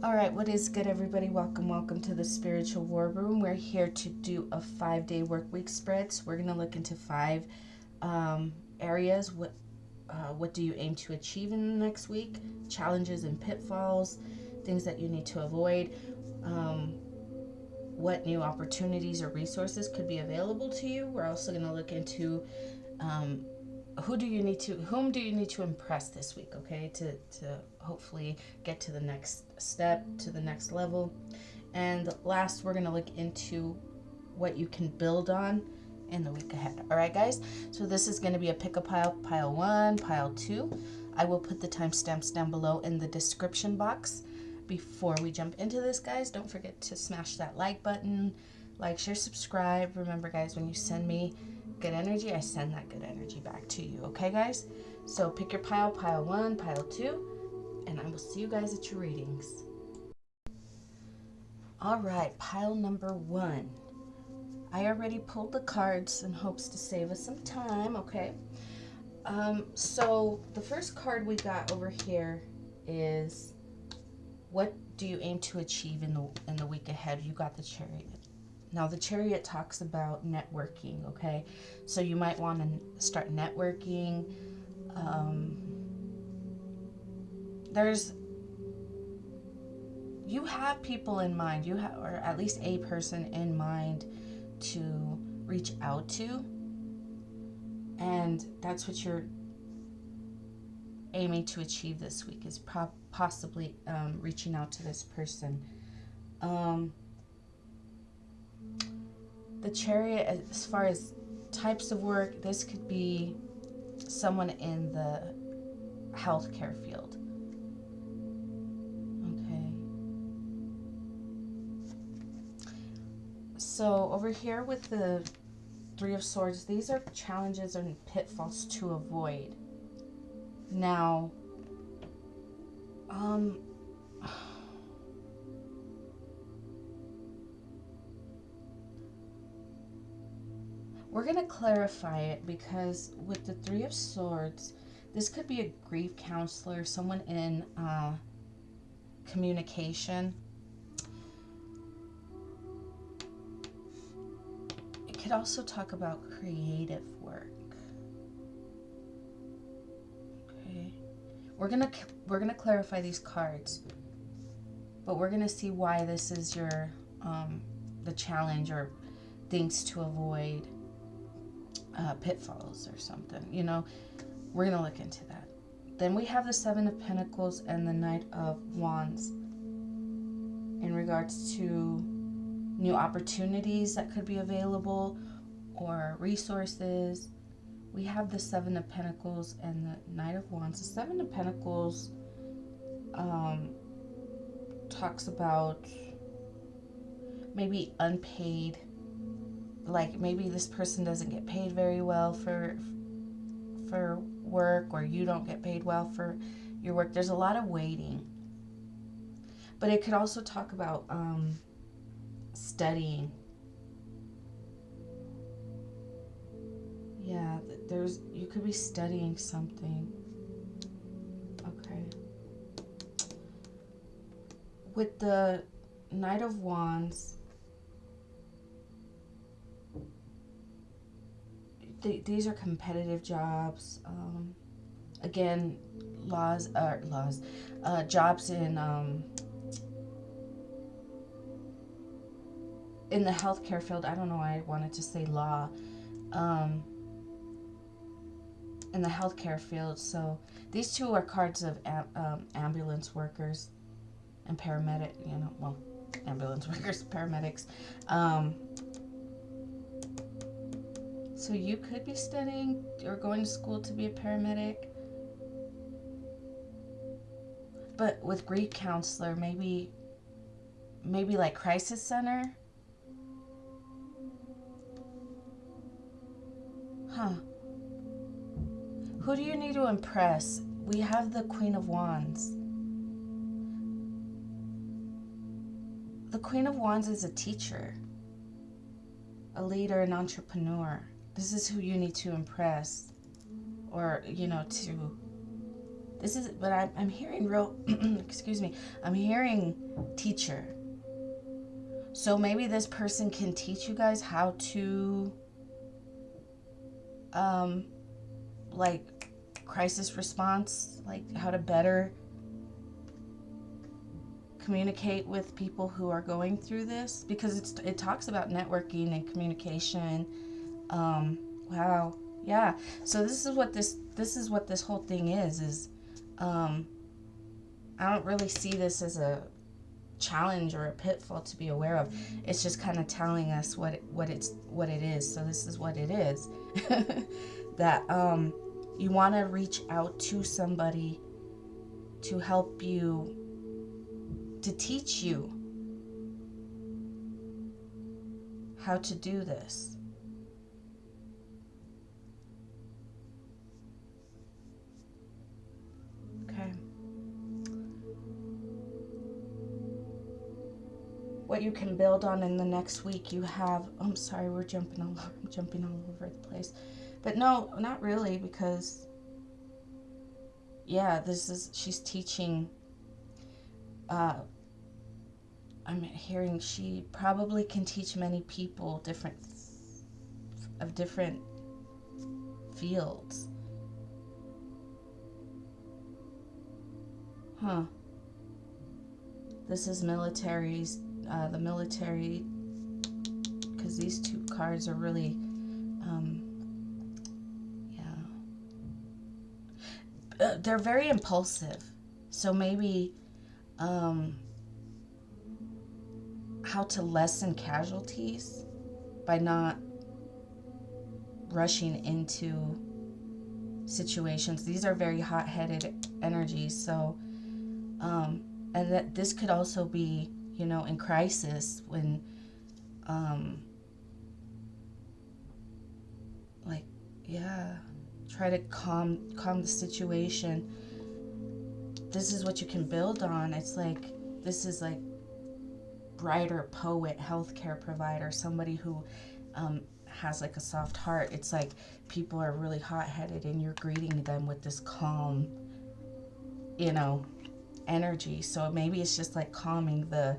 All right, what is good, everybody? Welcome to the Spiritual War Room. We're here to do a 5-day work week spread. So we're going to look into 5 areas. What do you aim to achieve in the next week? Challenges and pitfalls, things that you need to avoid. What new opportunities or resources could be available to you. We're also going to look into whom do you need to impress this week, okay, to hopefully get to the next step, to the next level. And last, we're going to look into what you can build on in the week ahead. All right, guys, so this is going to be a pick a pile 1, pile 2. I will put the timestamps down below in the description box. Before we jump into this, guys, don't forget to smash that like button, like, share, subscribe. Remember, guys, when you send me good energy, I send that good energy back to you. Okay, guys? So pick your pile 1, pile 2, and I will see you guys at your readings. All right, pile number 1. I already pulled the cards in hopes to save us some time, okay? So the first card we got over here is, what do you aim to achieve in the week ahead? You got the Chariot. Now, the Chariot talks about networking, okay? So you might want to start networking. You have people in mind. You have, or at least a person in mind to reach out to. And that's what you're aiming to achieve this week, is possibly reaching out to this person. The Chariot, as far as types of work, this could be someone in the healthcare field. Okay. So over here with the 3 of Swords, these are challenges and pitfalls to avoid. Now, we're going to clarify it, because with the 3 of Swords, this could be a grief counselor, someone in communication. It could also talk about creative work. Okay. We're gonna clarify these cards, but we're gonna see why this is your the challenge, or things to avoid, pitfalls or something, you know. We're going to look into that. Then we have the 7 of Pentacles and the Knight of Wands in regards to new opportunities that could be available, or resources. We have the 7 of Pentacles and the Knight of Wands. The 7 of Pentacles talks about maybe unpaid, like maybe this person doesn't get paid very well for work, or you don't get paid well for your work. There's a lot of waiting. But it could also talk about studying. Yeah, you could be studying something. Okay. With the Knight of Wands, these are competitive jobs. Again, jobs in the healthcare field. I don't know why I wanted to say law. In the healthcare field. So these 2 are cards of ambulance workers and paramedic. Ambulance workers, paramedics. So you could be studying or going to school to be a paramedic. But with grief counselor, maybe like crisis center. Huh. Who do you need to impress? We have the Queen of Wands. The Queen of Wands is a teacher, a leader, an entrepreneur. This is who you need to impress, or, This is, but I'm hearing real, excuse me, I'm hearing teacher. So maybe this person can teach you guys how to, like, crisis response, like how to better communicate with people who are going through this, because it talks about networking and communication. Wow, yeah. So this is what this whole thing is I don't really see this as a challenge or a pitfall to be aware of. It's just kind of telling us what it is. So this is what it is. That you want to reach out to somebody to help you, to teach you how to do this. Okay. What you can build on in the next week, you have, oh, I'm sorry, I'm jumping all over the place. But no, not really, because yeah, she's teaching, I'm hearing she probably can teach many people different fields. Huh. This is militaries, the military, because these two cards are really, yeah. They're very impulsive. So maybe, how to lessen casualties by not rushing into situations. These are very hot-headed energies. So, and that this could also be, in crisis when, like, yeah, try to calm the situation. This is what you can build on. It's like, this is like writer, poet, healthcare provider, somebody who has like a soft heart. It's like people are really hot-headed and you're greeting them with this calm, energy. So maybe it's just like calming the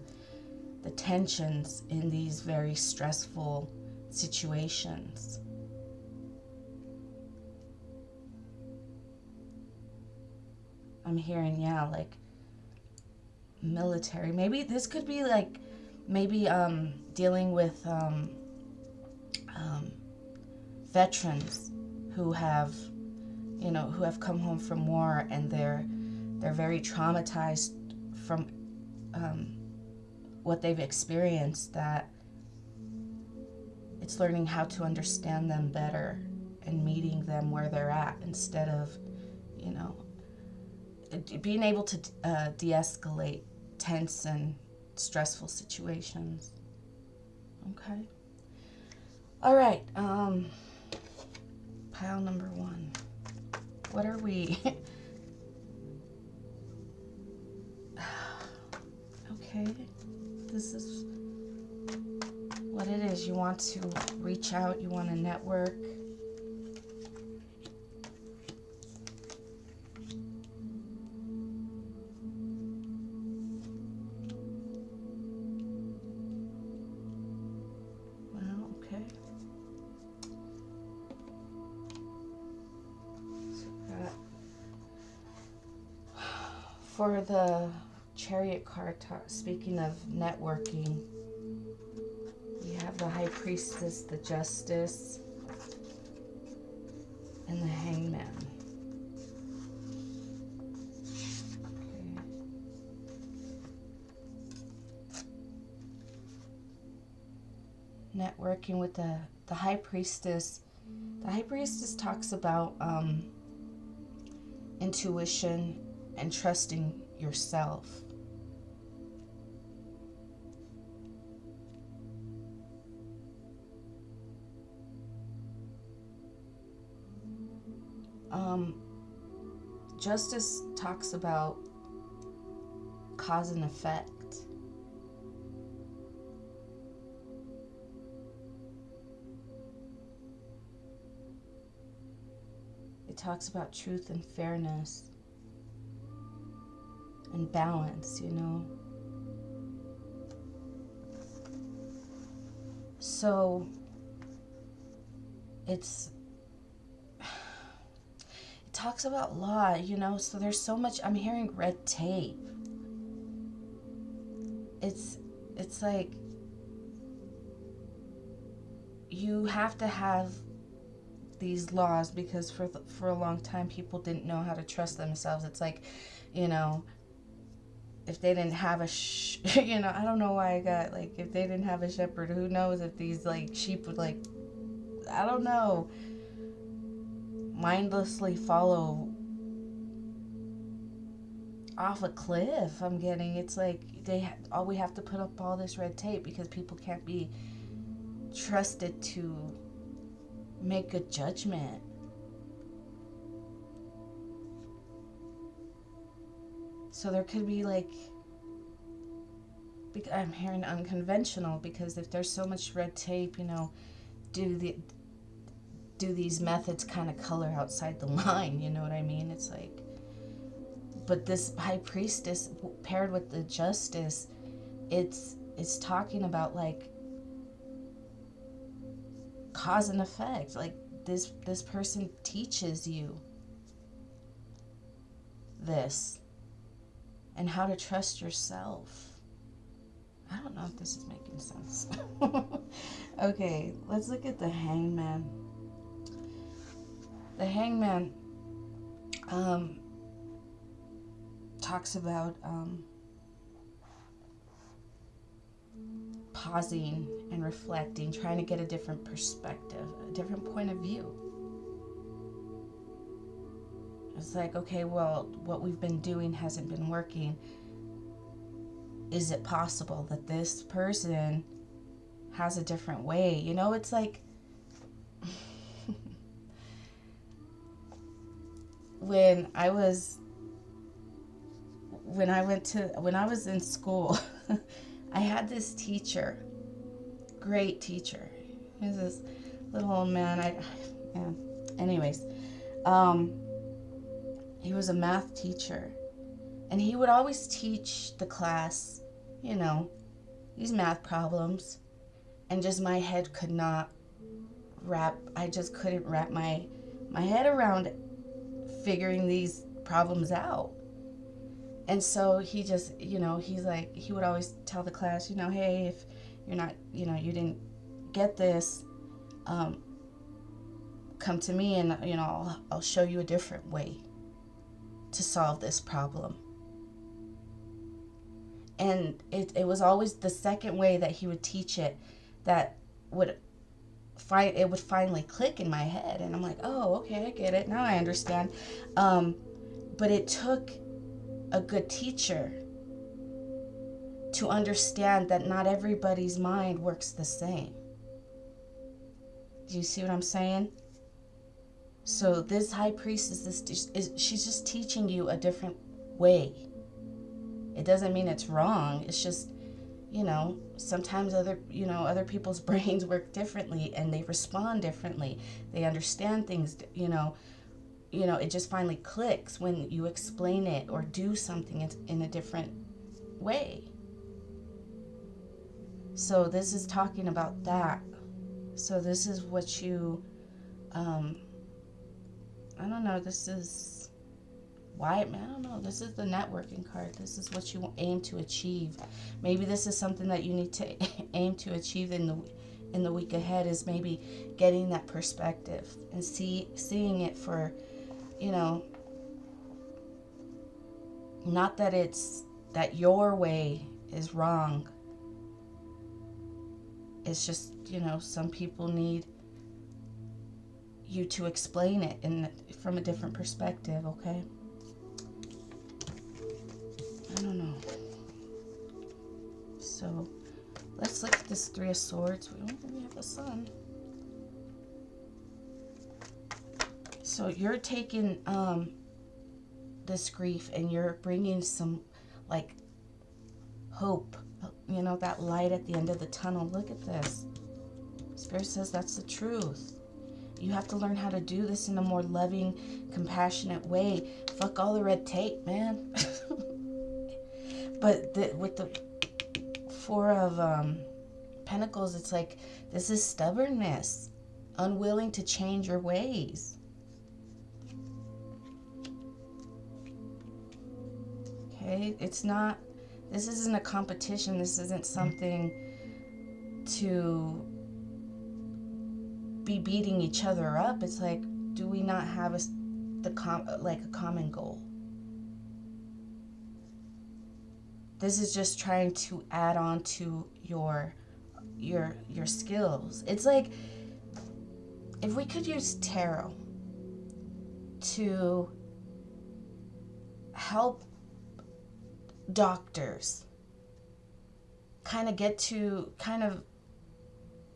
tensions in these very stressful situations. I'm hearing, yeah, like military. Maybe this could be like, maybe dealing with veterans who have, who have come home from war, and they're very traumatized from what they've experienced, that it's learning how to understand them better and meeting them where they're at, instead of, being able to de-escalate tense and stressful situations. Okay. All right. Pile number 1. What are we? Okay. This is what it is. You want to reach out. You want to network. For the Chariot card, speaking of networking, we have the High Priestess, the Justice, and the Hangman. Okay. Networking with the High Priestess. The High Priestess talks about intuition and trusting yourself. Justice talks about cause and effect. It talks about truth and fairness. and balance, you know. So it talks about law, you know, so there's so much, I'm hearing red tape. It's like you have to have these laws because for a long time people didn't know how to trust themselves. It's like, you know, if they didn't have you know, I don't know why I got, like, if they didn't have a shepherd, who knows if these, like, sheep would, like, I don't know, mindlessly follow off a cliff. I'm getting, it's like we have to put up all this red tape because people can't be trusted to make good judgment. So there could be, like, I'm hearing unconventional, because if there's so much red tape, you know, do these methods kind of color outside the line, you know what I mean? It's like, but this high priestess paired with the justice, it's talking about, like, cause and effect. Like, this person teaches you this and how to trust yourself. I don't know if this is making sense. Okay, let's look at the Hangman. The Hangman talks about pausing and reflecting, trying to get a different perspective, a different point of view. It's like, okay, well, what we've been doing hasn't been working. Is it possible that this person has a different way? You know, it's like when I was in school, I had this teacher, great teacher. He was this little old man. Anyways, he was a math teacher, and he would always teach the class, you know, these math problems, and just my head could not I just couldn't wrap my head around figuring these problems out. And so he just, you know, he's like, he would always tell the class, you know, hey, if you're not, you know, you didn't get this, come to me and, you know, I'll show you a different way to solve this problem. And it was always the second way that he would teach it that would finally click in my head. And I'm like, oh, okay, I get it. Now I understand. But it took a good teacher to understand that not everybody's mind works the same. Do you see what I'm saying? So this high priestess, she's just teaching you a different way. It doesn't mean it's wrong. It's just, you know, sometimes other people's brains work differently and they respond differently. They understand things, you know, it just finally clicks when you explain it or do something in a different way. So this is talking about that. So this is what you, I don't know, this is why, I don't know, this is the networking card. This is what you aim to achieve. Maybe this is something that you need to aim to achieve in the week ahead, is maybe getting that perspective and seeing it for, you know, not that it's that your way is wrong. It's just, you know, some people need you to explain it from a different perspective, okay? I don't know. So let's look at this Three of Swords. We have the Sun. So you're taking this grief and you're bringing some, like, hope, you know, that light at the end of the tunnel. Look at this. Spirit says that's the truth. You have to learn how to do this in a more loving, compassionate way. Fuck all the red tape, man. But with the Four of Pentacles, it's like, this is stubbornness, unwilling to change your ways. Okay, it's not, this isn't a competition. This isn't something to be beating each other up. It's like, do we not have a common goal? This is just trying to add on to your skills. It's like, if we could use tarot to help doctors kind of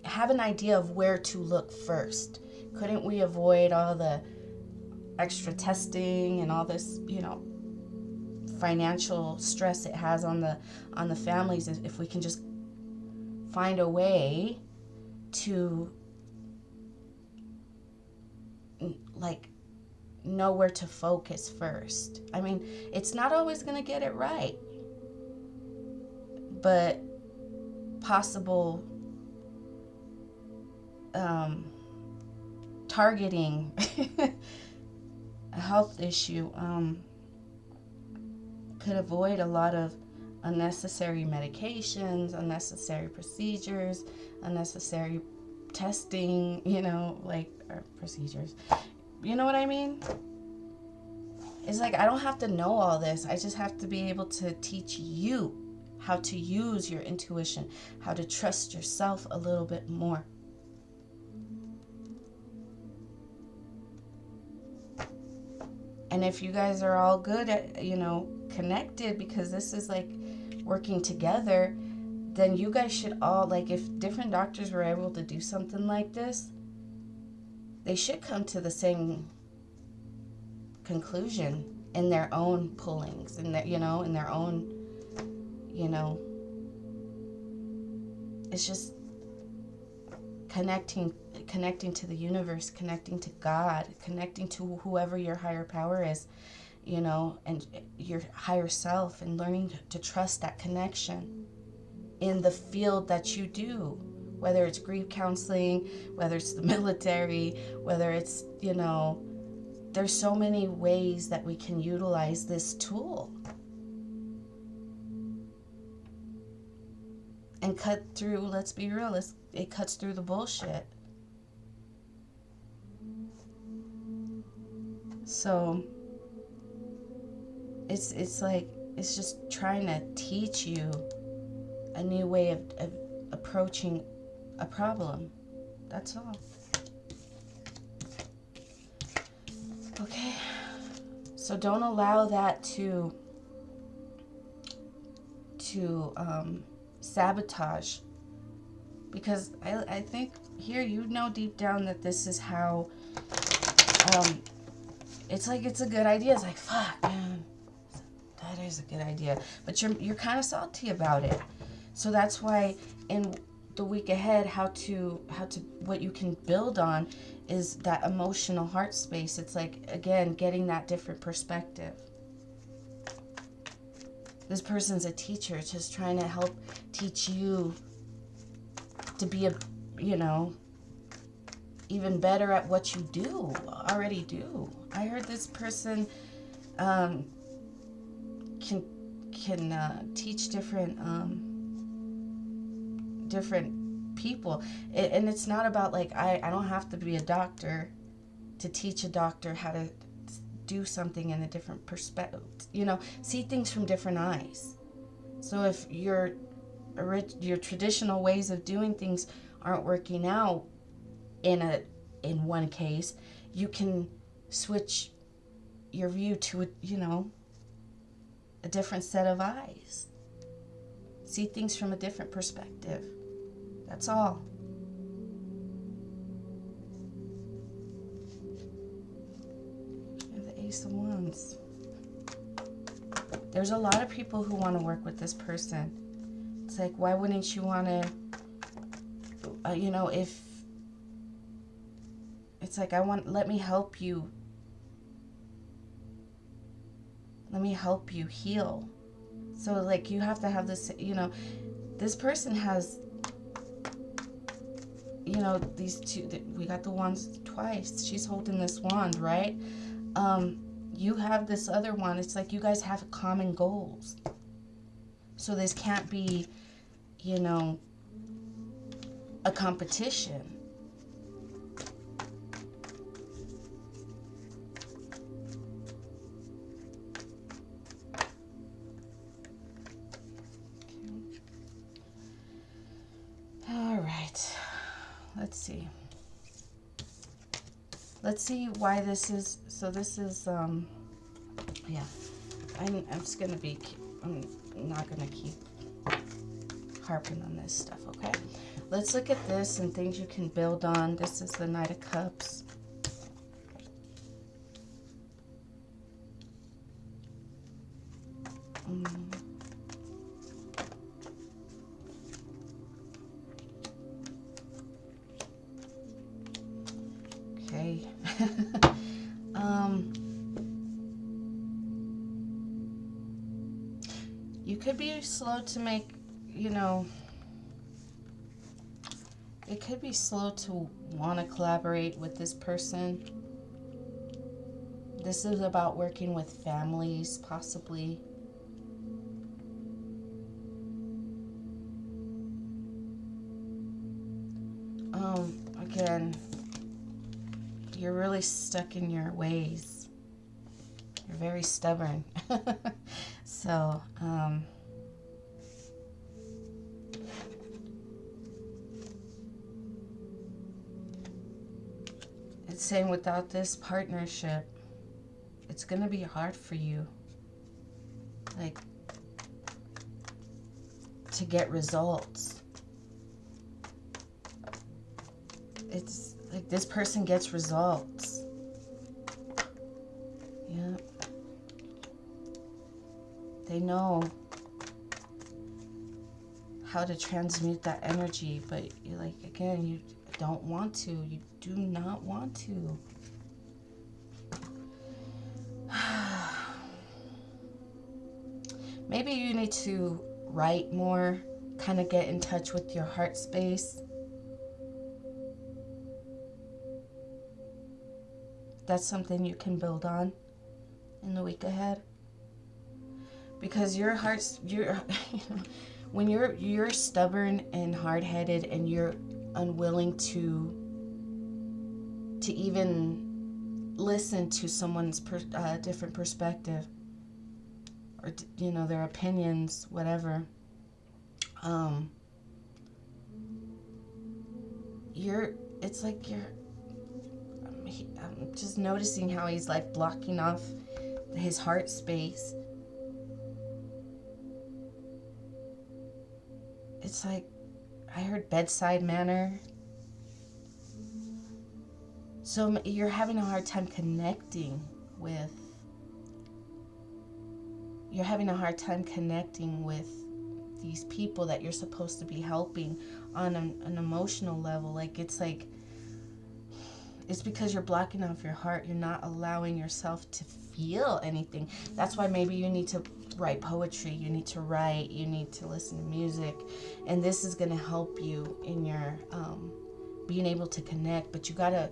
have an idea of where to look first. Couldn't we avoid all the extra testing and all this, financial stress it has on the families, if we can just find a way to know where to focus first. I mean, it's not always going to get it right, but possible targeting a health issue could avoid a lot of unnecessary medications, unnecessary procedures, unnecessary testing, or procedures. You know what I mean? It's like, I don't have to know all this. I just have to be able to teach you how to use your intuition, how to trust yourself a little bit more. And if you guys are all good at, connected, because this is like working together, then you guys should all, if different doctors were able to do something like this, they should come to the same conclusion in their own pullings, in their, in their own, it's just connecting to the universe, connecting to God, connecting to whoever your higher power is, and your higher self, and learning to trust that connection in the field that you do, whether it's grief counseling, whether it's the military, whether it's, there's so many ways that we can utilize this tool and cut through, let's be real, it cuts through the bullshit. So it's like, it's just trying to teach you a new way of approaching a problem. That's all. Okay. So don't allow that to sabotage, because I think here, deep down that this is how it's like, it's a good idea. It's like, fuck, man, that is a good idea, but you're kind of salty about it. So that's why in the week ahead, what you can build on is that emotional heart space. It's like, again, getting that different perspective. This person's a teacher, just trying to help teach you to be even better at what you already do. I heard this person can teach different people, and it's not about I don't have to be a doctor to teach a doctor how to do something in a different perspective, see things from different eyes. So if your traditional ways of doing things aren't working out in one case, you can switch your view to a different set of eyes. See things from a different perspective. That's all. And the Ace of Wands. There's a lot of people who want to work with this person. It's like, why wouldn't you want to, if it's like, let me help you heal So like you have to have this, you know, this person has, you know, these two, we got the wands twice. She's holding this wand, right? You have this other one. It's like you guys have common goals. So this can't be, you know, a competition. All right. Let's see. Let's see why this is. So this is, yeah. I'm just gonna be, I'm not gonna keep harping on this stuff, okay? Let's look at this and things you can build on. This is the Knight of Cups. Okay. You could be slow to make, you know, it could be slow to want to collaborate with this person. This is about working with families, possibly. Again, you're really stuck in your ways. You're very stubborn. So, it's saying without this partnership, it's going to be hard for you, like, to get results. It's like this person gets results. Yeah. They know how to transmute that energy, but you, like, again, you don't want to. You do not want to. Maybe you need to write more, kind of get in touch with your heart space. That's something you can build on in the week ahead. Because your heart's, you know, when you're stubborn and hard-headed and you're unwilling to even listen to someone's different perspective, or, you know, their opinions, whatever, it's like I'm just noticing how he's like blocking off his heart space. It's like, I heard bedside manner. So you're having a hard time connecting with, these people that you're supposed to be helping on an emotional level. Like, it's like, it's because you're blocking off your heart. You're not allowing yourself to feel anything. That's why maybe you need to write poetry. You need to write. You need to listen to music. And this is going to help you in your being able to connect. But you gotta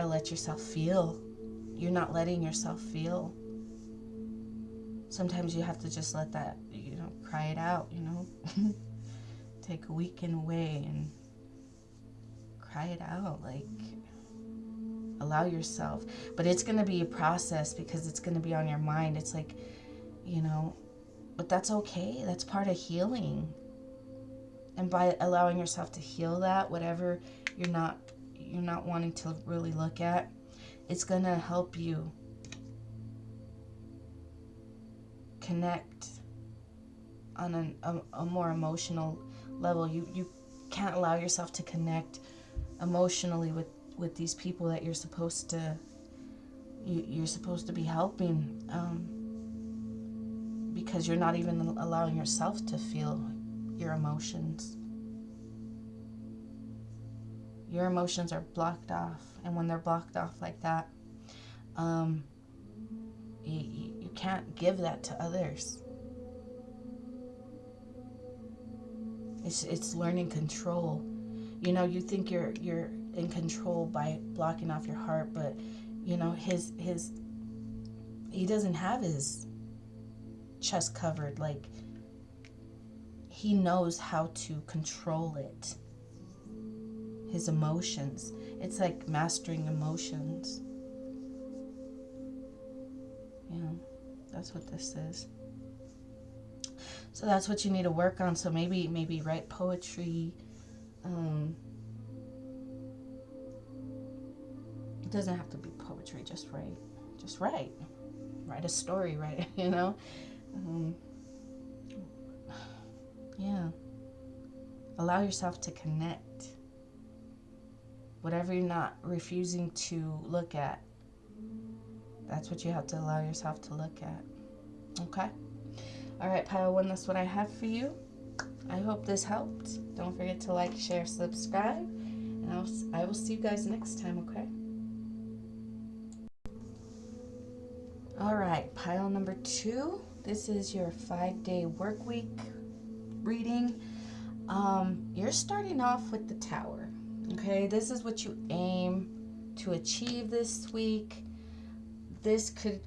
let yourself feel. You're not letting yourself feel. Sometimes you have to just let that, you know, cry it out, you know. Take a weekend away and cry it out. Like, allow yourself. But it's going to be a process because it's going to be on your mind. It's like, you know, but that's okay. That's part of healing. And by allowing yourself to heal that, whatever you're not wanting to really look at, it's going to help you connect on a more emotional level. You can't allow yourself to connect emotionally with these people that you're supposed to be helping, because you're not even allowing yourself to feel your emotions. Your emotions are blocked off, and when they're blocked off like that, you can't give that to others. It's learning control. You know, you think you're in control by blocking off your heart, but you know, he doesn't have his chest covered. Like, he knows how to control it. His emotions. It's like mastering emotions. You know, that's what this is. So that's what you need to work on. So maybe write poetry. It doesn't have to be poetry. Just write. Just write. Write a story. Right? You know. Yeah. Allow yourself to connect. Whatever you're not refusing to look at, that's what you have to allow yourself to look at. Okay? All right, Pile 1, that's what I have for you. I hope this helped. Don't forget to like, share, subscribe. And I will see you guys next time, okay? All right, Pile number 2. This is your 5-day work week reading. You're starting off with the Tower. Okay, this is what you aim to achieve this week. This could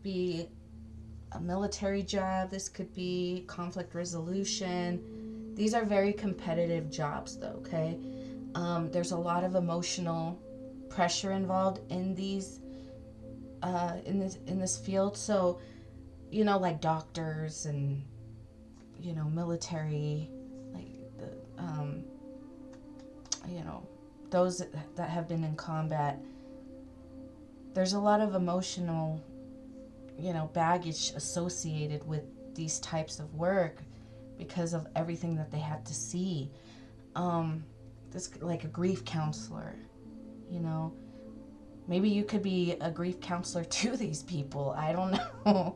be a military job. This could be conflict resolution. These are very competitive jobs, though. Okay, there's a lot of emotional pressure involved in these in this field. So, you know, like doctors and, you know, military, like the you know, those that have been in combat, there's a lot of emotional, you know, baggage associated with these types of work because of everything that they had to see. This, like a grief counselor, you know, maybe you could be a grief counselor to these people. I don't know.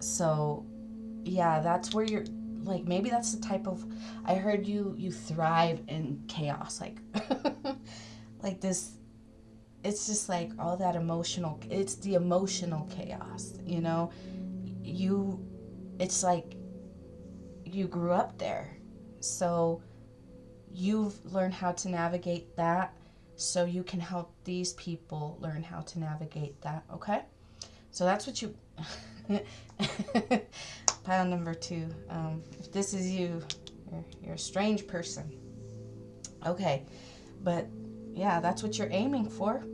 So yeah, that's where you're, like, maybe that's the type of, I heard you thrive in chaos, like like this. It's just like all that emotional, it's the emotional chaos, you know. It's like you grew up there, so you've learned how to navigate that, so you can help these people learn how to navigate that. Okay, so that's what you Pile number 2. If this is you, you're a strange person. Okay, but yeah, that's what you're aiming for.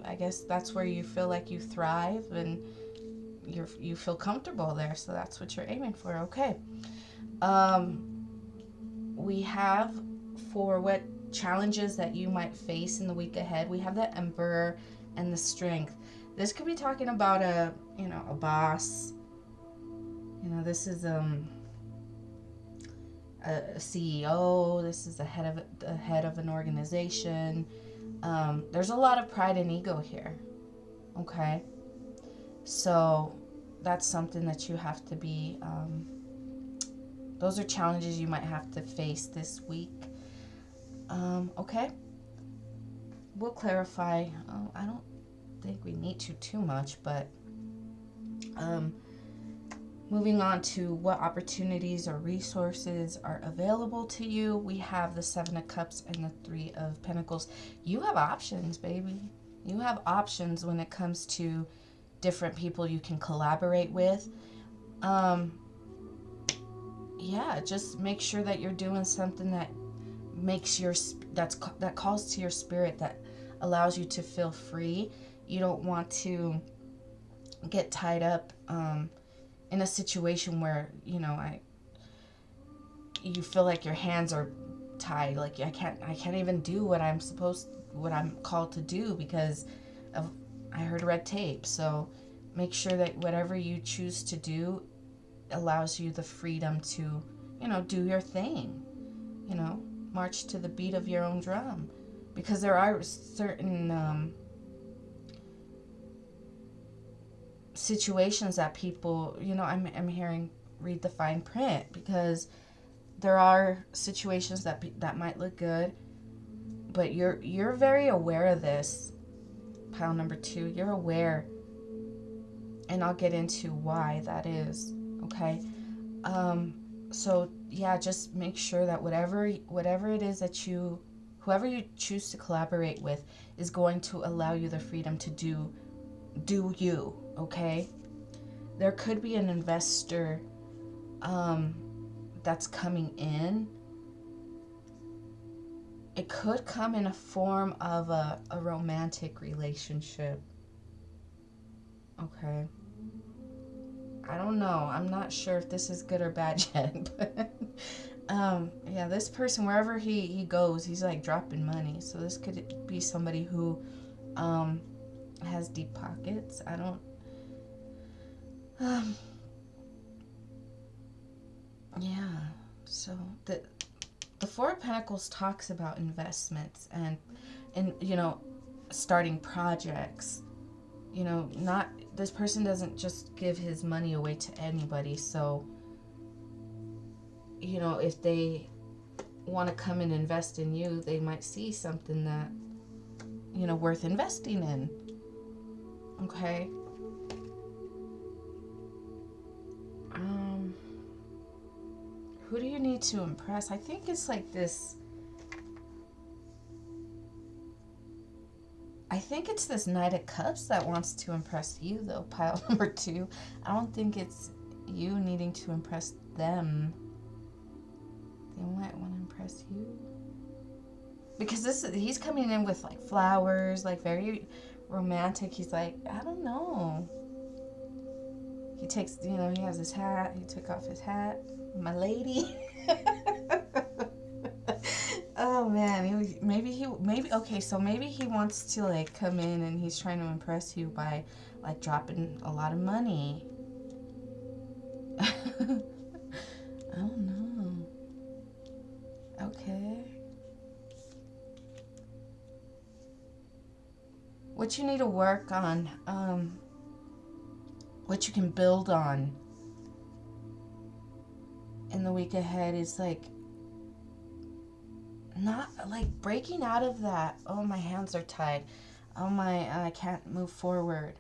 I guess that's where you feel like you thrive and you feel comfortable there. So that's what you're aiming for. Okay. We have, for what challenges that you might face in the week ahead, we have the Emperor and the Strength. This could be talking about a boss. You know, this is a CEO. This is the head of an organization. There's a lot of pride and ego here. Okay, so that's something that you have to be. Those are challenges you might have to face this week. Okay, we'll clarify. I don't think we need to too much, but moving on to what opportunities or resources are available to you, we have the 7 of Cups and the 3 of Pentacles. You have options, baby. You have options when it comes to different people you can collaborate with. Yeah, just make sure that you're doing something that makes that calls to your spirit, that allows you to feel free. You don't want to get tied up in a situation where, you know, you feel like your hands are tied, like I can't even do what I'm called to do because of, I heard red tape. So make sure that whatever you choose to do allows you the freedom to, you know, do your thing, you know, march to the beat of your own drum, because there are certain situations that people, you know, I'm hearing, read the fine print, because there are situations that might look good, but you're very aware of this. Pile number 2, you're aware, and I'll get into why that is. Okay, So yeah, just make sure that whatever it is that whoever you choose to collaborate with is going to allow you the freedom to do you, okay? There could be an investor that's coming in. It could come in a form of a romantic relationship. Okay. I don't know. I'm not sure if this is good or bad yet, but yeah, this person, wherever he goes, he's like dropping money. So this could be somebody who has deep pockets. I don't yeah. So the Four of Pentacles talks about investments and starting projects. Not this person doesn't just give his money away to anybody. So if they want to come and invest in you, they might see something that worth investing in. Okay. Who do you need to impress? I think it's like this. I think it's this Knight of Cups that wants to impress you, though, pile number 2. I don't think it's you needing to impress them. They might want to impress you. Because he's coming in with like flowers, like very romantic. He's like, I don't know. He takes, he has his hat. He took off his hat. My lady. Oh man, okay, so maybe he wants to like come in and he's trying to impress you by like dropping a lot of money. I don't know. Okay. What you need to work on, what you can build on in the week ahead is like not like breaking out of that, oh my hands are tied, oh my I can't move forward.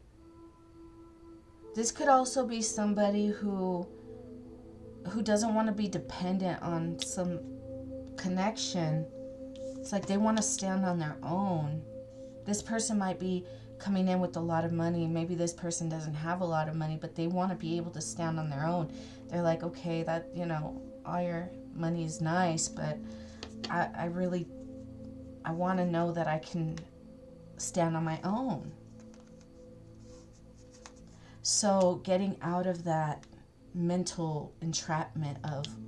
This could also be somebody who doesn't want to be dependent on some connection. It's like they want to stand on their own. This person might be coming in with a lot of money. Maybe this person doesn't have a lot of money, but they want to be able to stand on their own. They're like, okay, that, all your money is nice, but I want to know that I can stand on my own. So getting out of that mental entrapment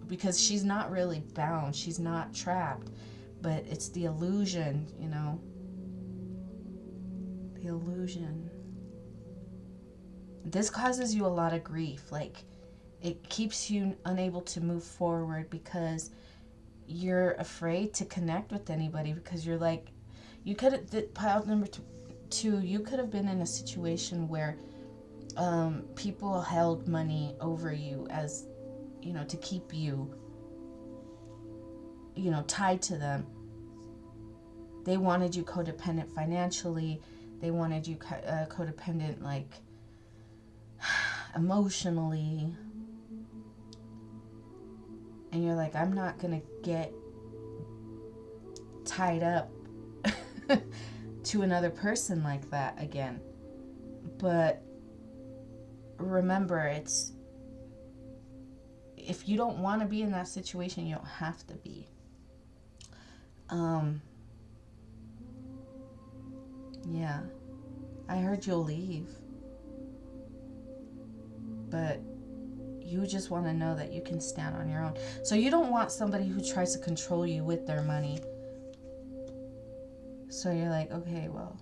because she's not really bound, she's not trapped, but it's the illusion, the illusion. This causes you a lot of grief. Like, it keeps you unable to move forward because you're afraid to connect with anybody, because you're like, you could have, pile number 2, you could have been in a situation where people held money over you as, to keep you, tied to them. They wanted you codependent financially. They wanted you codependent, like, emotionally. And you're like, I'm not going to get tied up to another person like that again. But remember, if you don't want to be in that situation, you don't have to be. Yeah, I heard you'll leave, but you just want to know that you can stand on your own. So you don't want somebody who tries to control you with their money. So you're like, okay, well,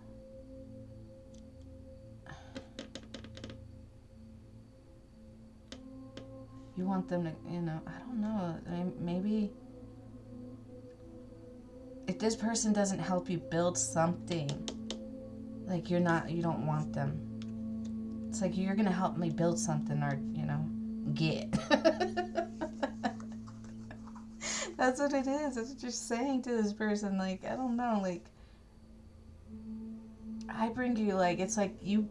you want them to, I don't know, maybe if this person doesn't help you build something, like you don't want them. It's like, you're gonna help me build something, or get. That's what it is. That's what you're saying to this person. Like, I don't know, like, I bring you, like, it's like you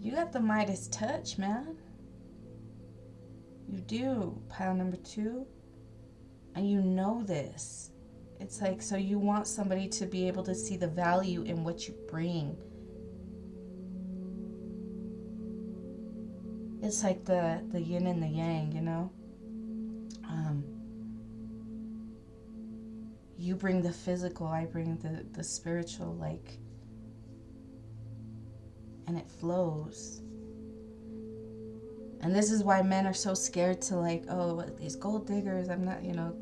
You got the Midas touch, man. You do. Pile number 2. And you know this. It's like, so you want somebody to be able to see the value in what you bring. It's like the yin and the yang, you know? You bring the physical, I bring the spiritual, like, and it flows. And this is why men are so scared to, like, oh, these gold diggers, I'm not, you know.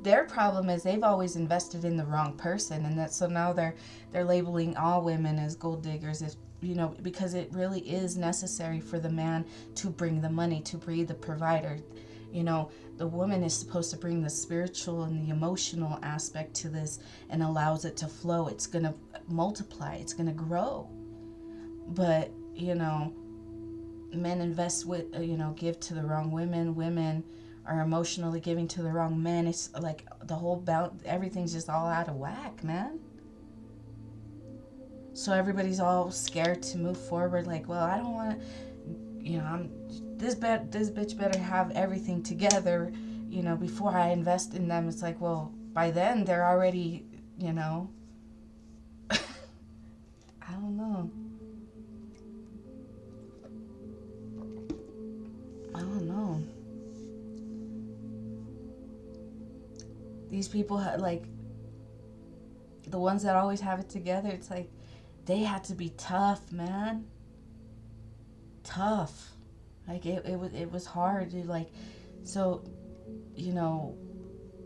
Their problem is they've always invested in the wrong person, and that, so now they're labeling all women as gold diggers, if, you know, because it really is necessary for the man to bring the money, to be the provider. You know, the woman is supposed to bring the spiritual and the emotional aspect to this and allows it to flow. It's going to multiply. It's going to grow. But, you know, men invest with, you know, give to the wrong women. Women are emotionally giving to the wrong men. It's like the whole everything's just all out of whack, man. So everybody's all scared to move forward. Like, well, I don't want to, you know, this bitch better have everything together, you know, before I invest in them. It's like, well, by then they're already, you know, I don't know. These people, like, the ones that always have it together, it's like, they had to be tough, man. Tough. Like, it was hard to, like, so, you know,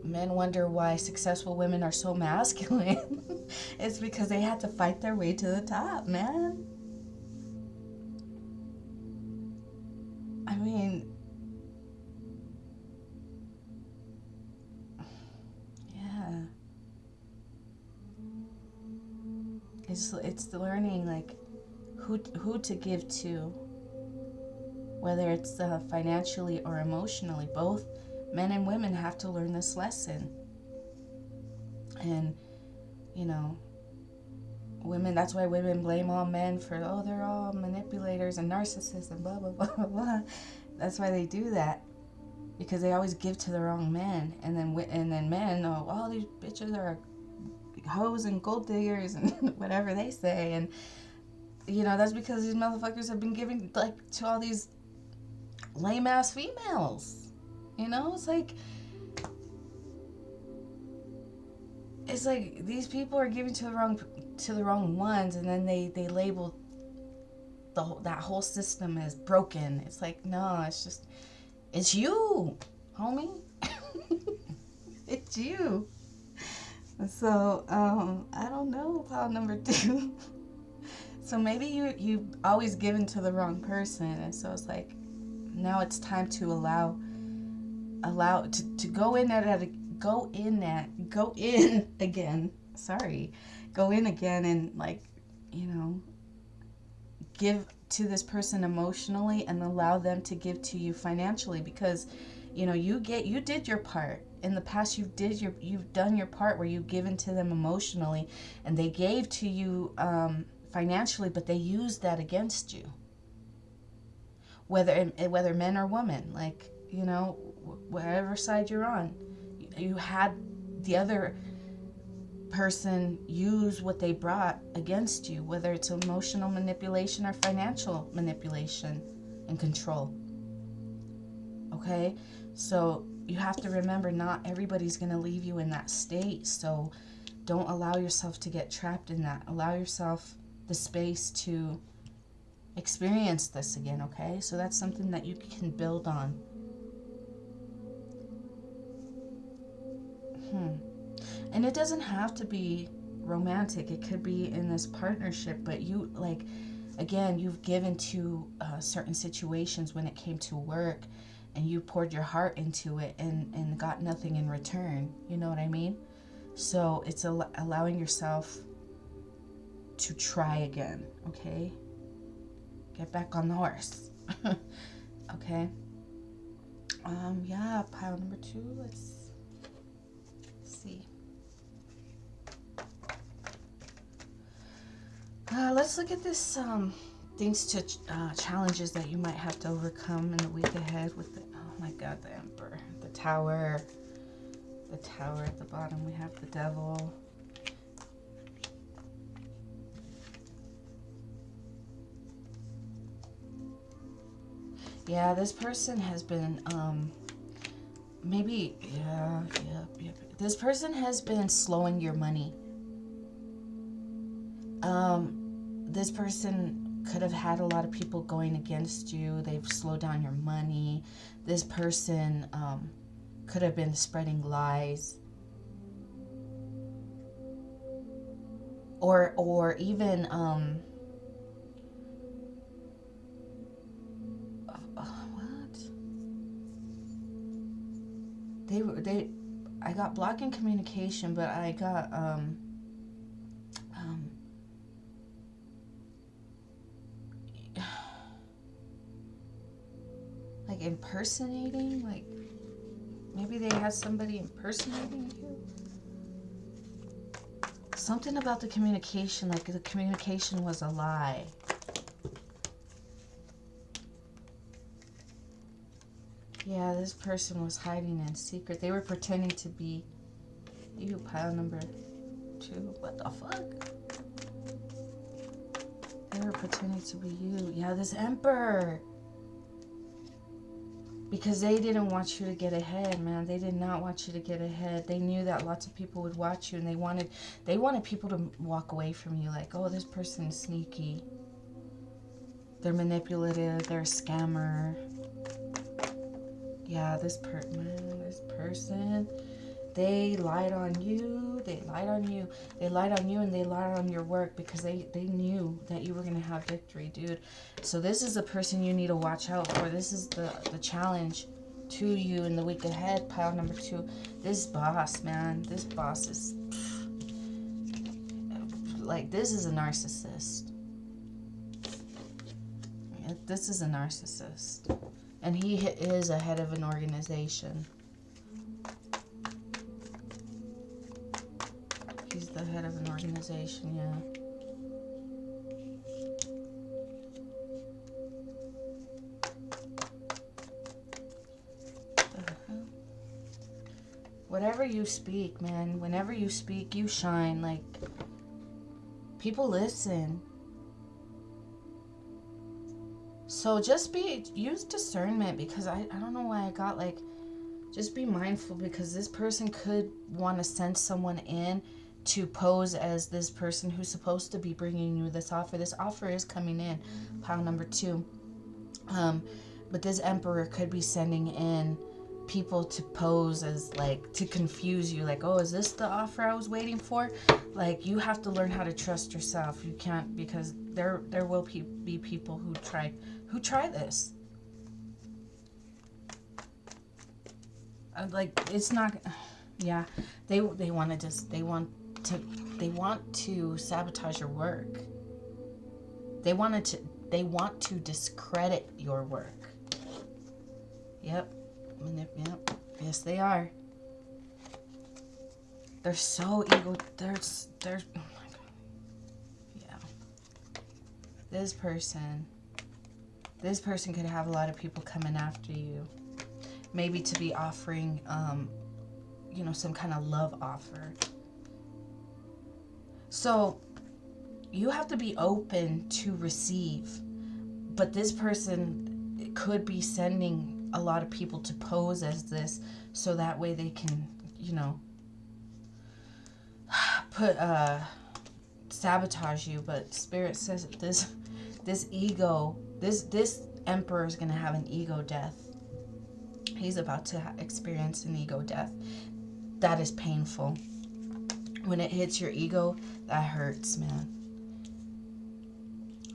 men wonder why successful women are so masculine. It's because they had to fight their way to the top, man. I mean, yeah. It's learning, like, who to give to, whether it's financially or emotionally. Both men and women have to learn this lesson. And, you know, women, that's why women blame all men for, oh, they're all manipulators and narcissists and blah, blah, blah, blah, blah. That's why they do that. Because they always give to the wrong men. And then men, oh, all these bitches are hoes and gold diggers and whatever they say. And, you know, that's because these motherfuckers have been giving, like, to all these lame ass females. You know, it's like these people are giving to the wrong ones, and then they label that whole system as broken. It's like, no, it's you, homie. It's you. So I don't know, pile number 2. So maybe you always given to the wrong person, and so it's like, now it's time to allow to go in again and, like, you know, give to this person emotionally and allow them to give to you financially, because, you know, you did your part in the past. You've done your part where you've given to them emotionally, and they gave to you financially, but they used that against you, whether men or women, like, you know, whatever side you're on. You had the other person use what they brought against you, whether it's emotional manipulation or financial manipulation and control. Okay? So you have to remember, not everybody's going to leave you in that state. So don't allow yourself to get trapped in that. Allow yourself the space to experience this again, okay? So that's something that you can build on. And it doesn't have to be romantic. It could be in this partnership, but you, like, again, you've given to certain situations when it came to work, and you poured your heart into it and got nothing in return. You know what I mean? So it's allowing yourself to try again, okay? Get back on the horse. Okay? Yeah, pile number 2, let's see. Let's look at this things to challenges that you might have to overcome in the week ahead with the, oh my god, the Emperor, the Tower at the bottom. We have the Devil. Yeah, this person has been maybe, yeah. This person has been slowing your money. This person could have had a lot of people going against you. They've slowed down your money. This person could have been spreading lies. Or even what? I got blocking communication, but I got like impersonating, like maybe they had somebody impersonating you. Something about the communication, like the communication was a lie. Yeah, this person was hiding in secret. They were pretending to be you, pile number 2. What the fuck? They were pretending to be you. Yeah, this Emperor. Because they didn't want you to get ahead, man. They did not want you to get ahead. They knew that lots of people would watch you, and they wanted people to walk away from you, like, oh, this person's sneaky. They're manipulative. They're a scammer. Yeah, this person, they lied on you. They lied on you. They lied on you, and they lied on your work because they knew that you were going to have victory, dude. So this is the person you need to watch out for. This is the challenge to you in the week ahead, pile number 2. This boss, man. This boss is, like, this is a narcissist. This is a narcissist. And he is a head of an organization. He's the head of an organization, yeah. Whatever you speak, man, whenever you speak, you shine. Like, people listen. So just use discernment, because I don't know why I got, like, just be mindful, because this person could want to send someone in to pose as this person who's supposed to be bringing you this offer. This offer is coming in, pile number 2. But this Emperor could be sending in people to pose as, like, to confuse you, like, oh, is this the offer I was waiting for? Like, you have to learn how to trust yourself. You can't, because there will be people who try this. Like, it's not, yeah, they want to sabotage your work. They want to discredit your work. Yep. Yes, they are. They're so they're oh my god. Yeah. This person could have a lot of people coming after you. Maybe to be offering some kind of love offer. So you have to be open to receive. But this person could be sending a lot of people to pose as this, so that way they can, put sabotage you. But Spirit says that this ego, this Emperor is going to have an ego death. He's about to experience an ego death. That is painful. When it hits your ego, that hurts, man.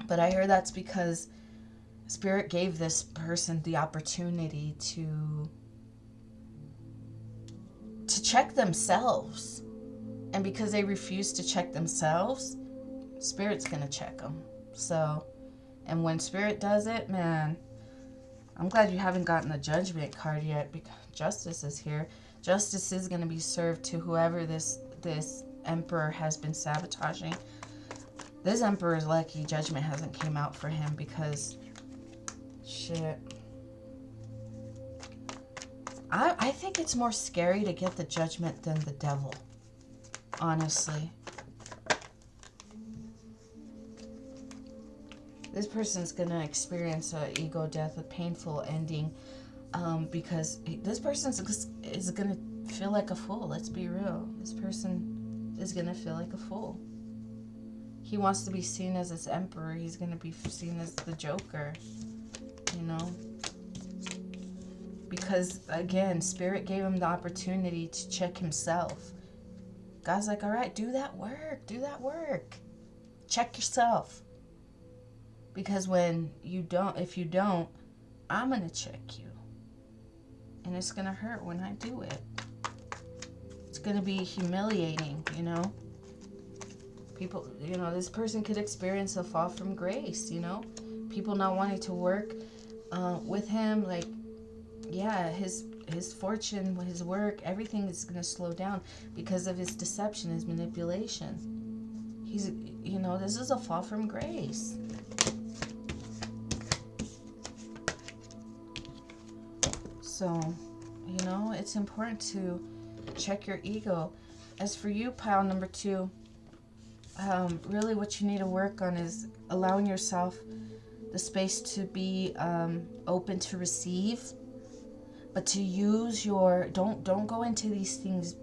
But I hear that's because Spirit gave this person the opportunity to check themselves. And because they refuse to check themselves, Spirit's going to check them. So, and when Spirit does it, man, I'm glad you haven't gotten the Judgment card yet, because Justice is here. Justice is going to be served to whoever this Emperor has been sabotaging. This Emperor is lucky Judgment hasn't came out for him because, shit. I think it's more scary to get the Judgment than the Devil, honestly. This person's going to experience an ego death, a painful ending, because this person is going to feel like a fool. Let's be real. This person is going to feel like a fool. He wants to be seen as this Emperor. He's going to be seen as the Joker, you know? Because, again, Spirit gave him the opportunity to check himself. God's like, all right, do that work. Do that work. Check yourself. Because if you don't, I'm going to check you. And it's going to hurt when I do it. It's going to be humiliating, you know? People, you know, this person could experience a fall from grace, you know? People not wanting to work with him, like, yeah, his fortune, his work, everything is going to slow down because of his deception, his manipulation. He's, you know, this is a fall from grace. So, you know, it's important to check your ego. As for you, pile number 2, really what you need to work on is allowing yourself the space to be open to receive, but to use your, don't go into these things,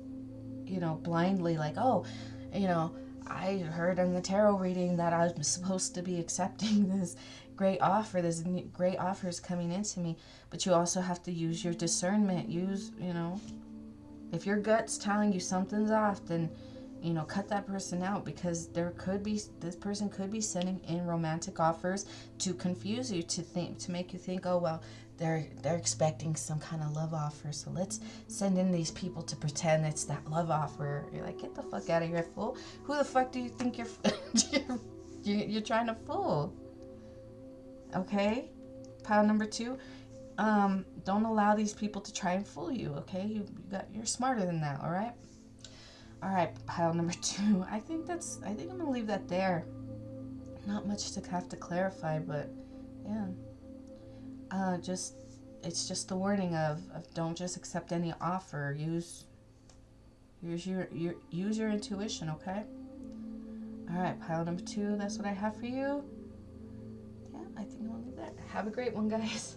you know, blindly, like, oh, you know, I heard in the tarot reading that I'm supposed to be accepting this great offer, this great offer is coming into me. But you also have to use your discernment. Use, you know, if your gut's telling you something's off, then, you know, cut that person out, because this person could be sending in romantic offers to confuse you, to make you think, oh, well, they're expecting some kind of love offer, so let's send in these people to pretend it's that love offer. You're like, get the fuck out of here, fool. Who the fuck do you think you're trying to fool? Okay? Pile number 2, don't allow these people to try and fool you, okay? You're smarter than that, all right? All right, pile number 2. I think I'm going to leave that there. Not much to have to clarify, but yeah. It's just the warning of don't just accept any offer. Use your intuition, okay? All right, pile number 2. That's what I have for you. Yeah, I think I'm gonna leave that. Have a great one, guys.